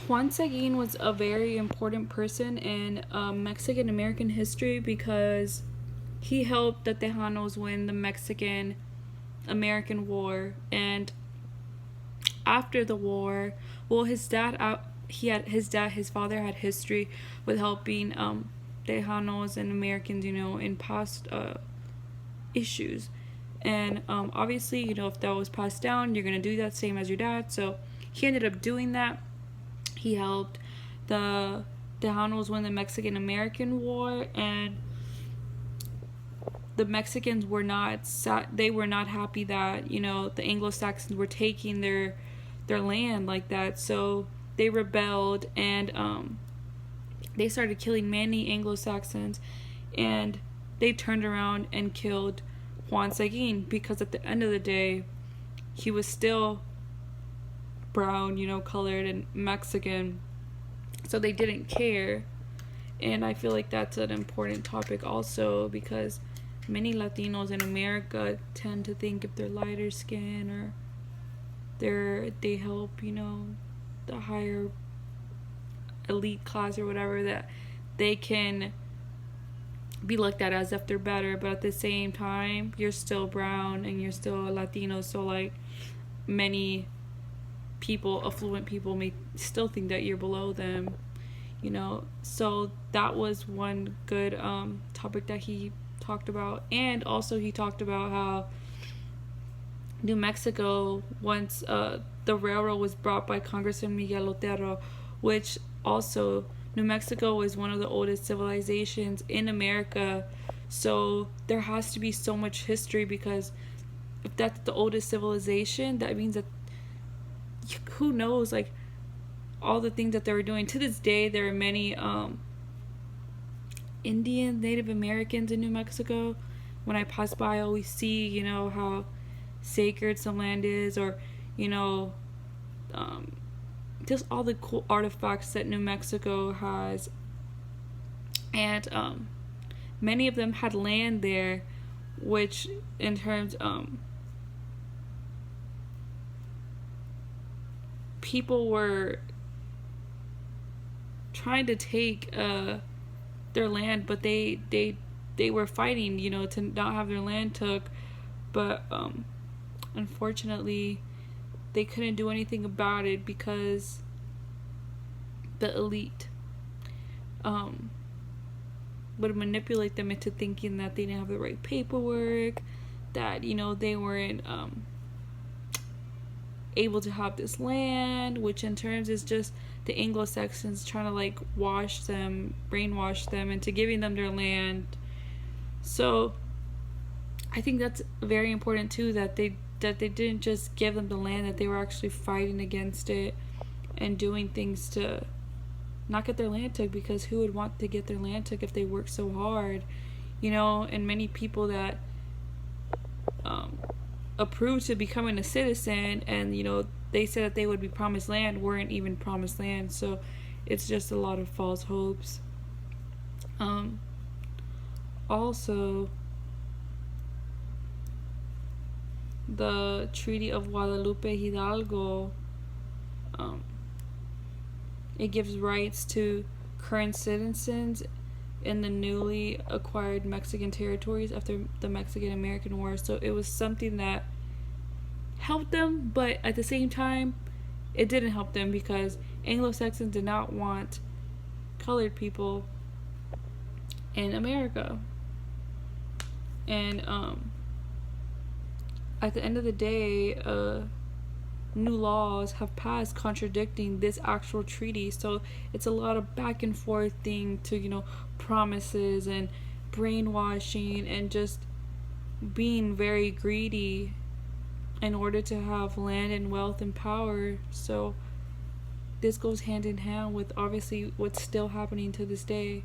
Juan Seguin was a very important person in Mexican American history because he helped the Tejanos win the Mexican American War. And after the war, well, his father had history with helping Tejanos and Americans, in past issues. And obviously, if that was passed down, you're gonna do that same as your dad. So he ended up doing that. He helped the Tejanos win the Mexican American War, and the Mexicans were not happy that the Anglo-Saxons were taking their land like that. So they rebelled, and they started killing many Anglo-Saxons, and they turned around and killed Juan Seguin because at the end of the day, he was still brown, colored and Mexican. So they didn't care. And I feel like that's an important topic also because many Latinos in America tend to think if they're lighter skin or they help, the higher elite class or whatever, that they can be looked at as if they're better, but at the same time you're still brown and you're still a Latino. So like many people, affluent people, may still think that you're below them, so that was one good topic that he talked about. And also he talked about how New Mexico, once the railroad was brought by Congressman Miguel Otero, which also New Mexico is one of the oldest civilizations in America. So there has to be so much history, because if that's the oldest civilization, that means that who knows, like, all the things that they were doing. To this day, there are many Indian, Native Americans in New Mexico. When I pass by, I always see, how sacred some land is, or, just all the cool artifacts that New Mexico has. And many of them had land there, which in terms people were trying to take their land, but they were fighting, to not have their land took. But unfortunately, they couldn't do anything about it because the elite would manipulate them into thinking that they didn't have the right paperwork, that they weren't able to have this land, which in terms is just the Anglo-Saxons trying to like brainwash them into giving them their land. So I think that's very important too, that they didn't just give them the land, that they were actually fighting against it and doing things to not get their land took, because who would want to get their land took if they worked so hard, and many people that approved to becoming a citizen and they said that they would be promised land weren't even promised land. So it's just a lot of false hopes. Also, the Treaty of Guadalupe Hidalgo, it gives rights to current citizens in the newly acquired Mexican territories after the Mexican-American War. So it was something that helped them, but at the same time, it didn't help them because Anglo-Saxons did not want colored people in America. And at the end of the day, new laws have passed contradicting this actual treaty. So it's a lot of back and forth thing to, promises and brainwashing and just being very greedy in order to have land and wealth and power. So this goes hand in hand with obviously what's still happening to this day.